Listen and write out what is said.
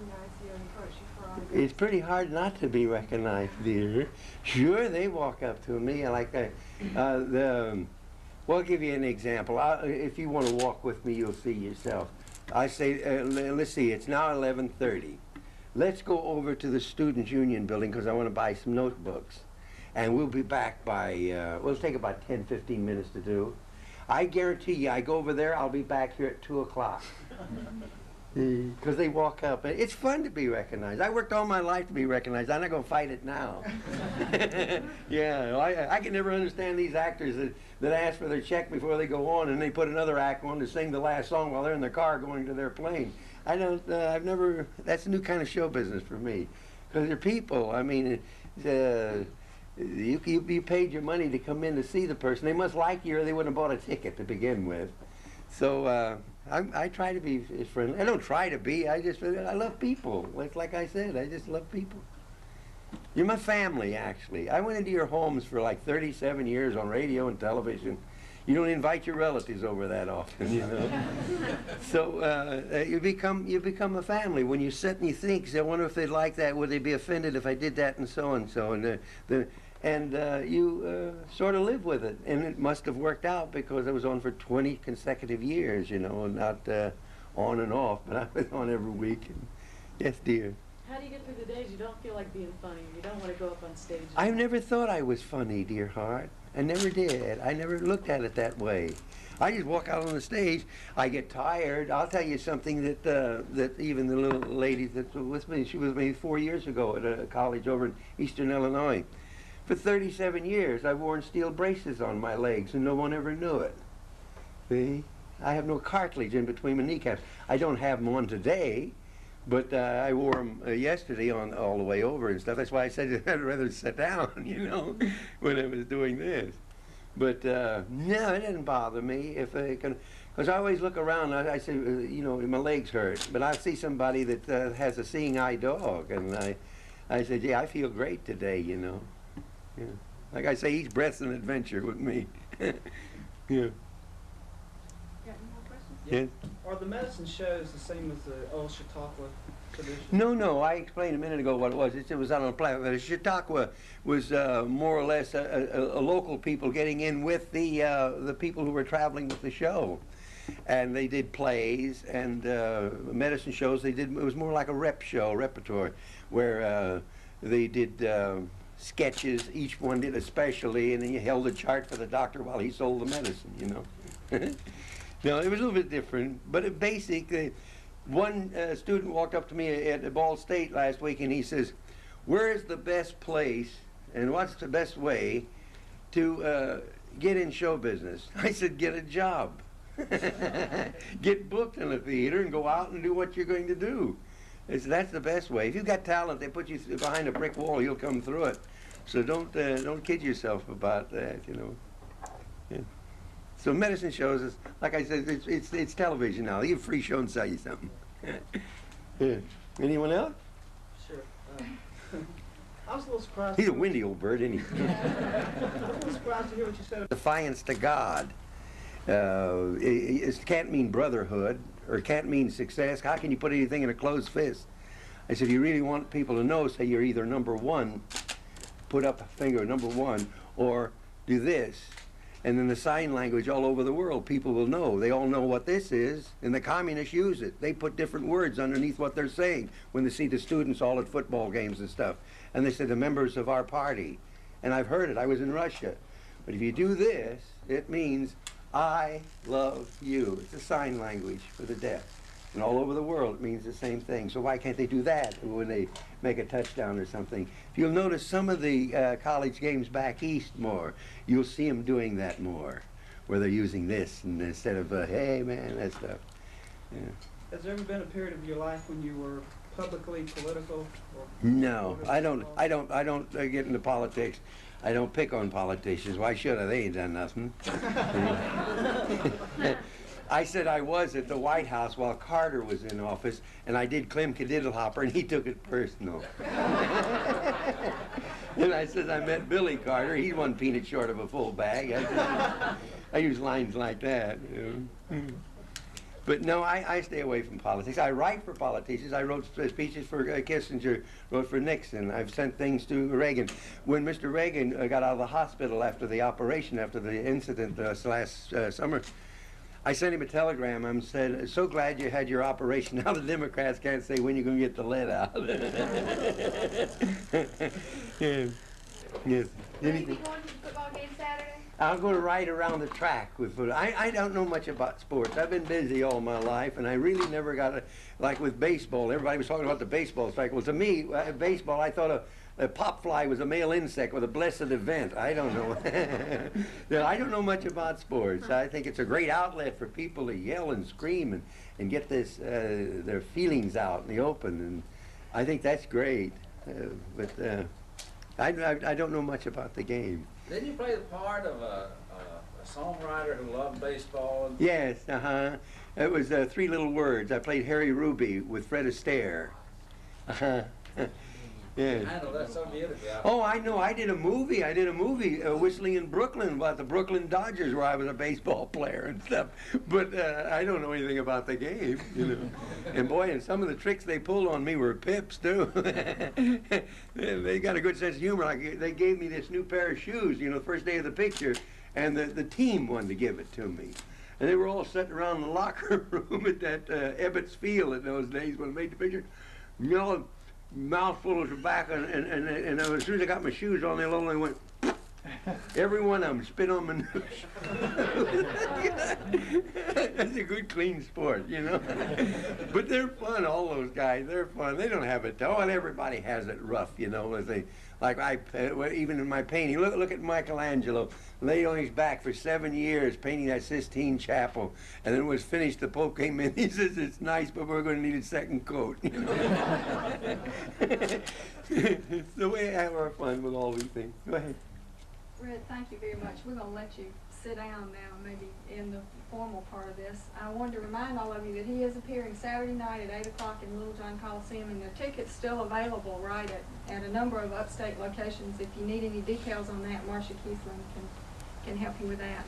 recognize you and approach you for autographs? It's pretty hard not to be recognized, dear. Sure, they walk up to me like well, I'll give you an example. If you want to walk with me, you'll see yourself. I say, let's see, it's now 11:30. Let's go over to the Students' Union building because I want to buy some notebooks. And we'll be back by, well, it'll take about 10, 15 minutes to do. I guarantee you, I go over there, I'll be back here at 2 o'clock. Because they walk up. It's fun to be recognized. I worked all my life to be recognized. I'm not going to fight it now. Yeah, I can never understand these actors that ask for their check before they go on and they put another act on to sing the last song while they're in their car going to their plane. I've never, that's a new kind of show business for me. Because they're people. I mean, you paid your money to come in to see the person. They must like you or they wouldn't have bought a ticket to begin with. So I try to be as friendly. I don't try to be. I love people. Like I said, I just love people. You're my family, actually. I went into your homes for like 37 years on radio and television. You don't invite your relatives over that often, you know. So you become a family. When you sit and you think, I wonder if they'd like that. Would they be offended if I did that and so and so? And you sort of live with it. And it must have worked out because I was on for 20 consecutive years, you know, not on and off, but I was on every week. And yes, dear. How do you get through the days you don't feel like being funny? You don't want to go up on stage? I never thought I was funny, dear heart. I never did. I never looked at it that way. I just walk out on the stage. I get tired. I'll tell you something that even the little lady that was with me, she was with me 4 years ago at a college over in Eastern Illinois. For 37 years, I've worn steel braces on my legs, and no one ever knew it. See? I have no cartilage in between my kneecaps. I don't have them on today, but I wore them yesterday on all the way over and stuff. That's why I said I'd rather sit down, you know, when I was doing this. But no, it doesn't bother me if I can, because I always look around. I say, you know, my legs hurt, but I see somebody that has a seeing eye dog, and I said, yeah, I feel great today, you know. Yeah. Like I say, each breath's an adventure with me. Yeah. Got any more questions? Yes. Are the medicine shows the same as the old Chautauqua tradition? No. I explained a minute ago what it was. It was on a platform. Chautauqua was more or less a local people getting in with the people who were traveling with the show. And they did plays and medicine shows. It was more like a repertoire, where they did sketches. Each one did a specialty, and then you held a chart for the doctor while he sold the medicine, you know. No, it was a little bit different, but it basically, one student walked up to me at Ball State last week, and he says, where is the best place and what's the best way to get in show business? I said, get a job. Get booked in a theater and go out and do what you're going to do. I said, that's the best way. If you've got talent, they put you behind a brick wall, you'll come through it. So don't kid yourself about that, you know. Yeah. So medicine shows us, like I said, it's television now. They give a free show and sell you something. Yeah. Anyone else? Sure. I was a little surprised. He's a windy old bird, isn't he? I was a little surprised to hear what you said. Defiance to God. It can't mean brotherhood, or it can't mean success. How can you put anything in a closed fist? I said, if you really want people to know, say you're either number one, put up a finger, number one, or do this. And then the sign language all over the world, people will know. They all know what this is, and the communists use it. They put different words underneath what they're saying when they see the students all at football games and stuff. And they say, the members of our party. And I've heard it. I was in Russia. But if you do this, it means, I love you. It's a sign language for the deaf. And all over the world, it means the same thing. So why can't they do that when they make a touchdown or something? If you'll notice some of the college games back east more, you'll see them doing that more, where they're using this and instead of, hey, man, that stuff. Yeah. Has there ever been a period of your life when you were publicly political? Or no, I don't get into politics. I don't pick on politicians. Why should I? They ain't done nothing. I said I was at the White House while Carter was in office, and I did Clem Kadiddlehopper, and he took it personal. And I said I met Billy Carter. He's one peanut short of a full bag. I use lines like that. You know. But no, I stay away from politics. I write for politicians. I wrote speeches for Kissinger, wrote for Nixon. I've sent things to Reagan. When Mr. Reagan got out of the hospital after the operation, after the incident last summer, I sent him a telegram and said, "So glad you had your operation. Now the Democrats can't say when you're going to get the lead out." Yeah. Yes. Will you be going to the football game Saturday? I'm going to ride around the track with foot. I don't know much about sports. I've been busy all my life, and I really never got like with baseball. Everybody was talking about the baseball strike. Well, to me, baseball, I thought a pop fly was a male insect with a blessed event. I don't know. No, I don't know much about sports. I think it's a great outlet for people to yell and scream and get this their feelings out in the open, and I think that's great. But I don't know much about the game. Didn't you play the part of a songwriter who loved baseball? Yes, It was 3 little words. I played Harry Ruby with Fred Astaire. Yeah. I know that's so beautiful. Oh, I know. I did a movie, Whistling in Brooklyn, about the Brooklyn Dodgers, where I was a baseball player and stuff. But I don't know anything about the game, you know. And boy, and some of the tricks they pulled on me were pips too. They got a good sense of humor. Like they gave me this new pair of shoes, you know, the first day of the picture, and the team wanted to give it to me. And they were all sitting around the locker room at that Ebbets Field in those days when I made the picture, yelling, mouthful of tobacco, and as soon as I got my shoes on, they only went. Every one of them spit on my nose. That's a good, clean sport, you know. But they're fun, all those guys. They're fun. They don't have it. Oh, and everybody has it rough, you know. As they, like even in my painting. Look at Michelangelo. Laid on his back for 7 years painting that Sistine Chapel, and then it was finished. The Pope came in. He says it's nice, but we're going to need a second coat. You know. It's the way I have our fun with all these things. Go ahead. Red, thank you very much. We're going to let you sit down now, maybe in the formal part of this. I wanted to remind all of you that he is appearing Saturday night at 8 o'clock in Little John Coliseum, and the ticket's still available right at a number of upstate locations. If you need any details on that, Marcia Keithland can help you with that.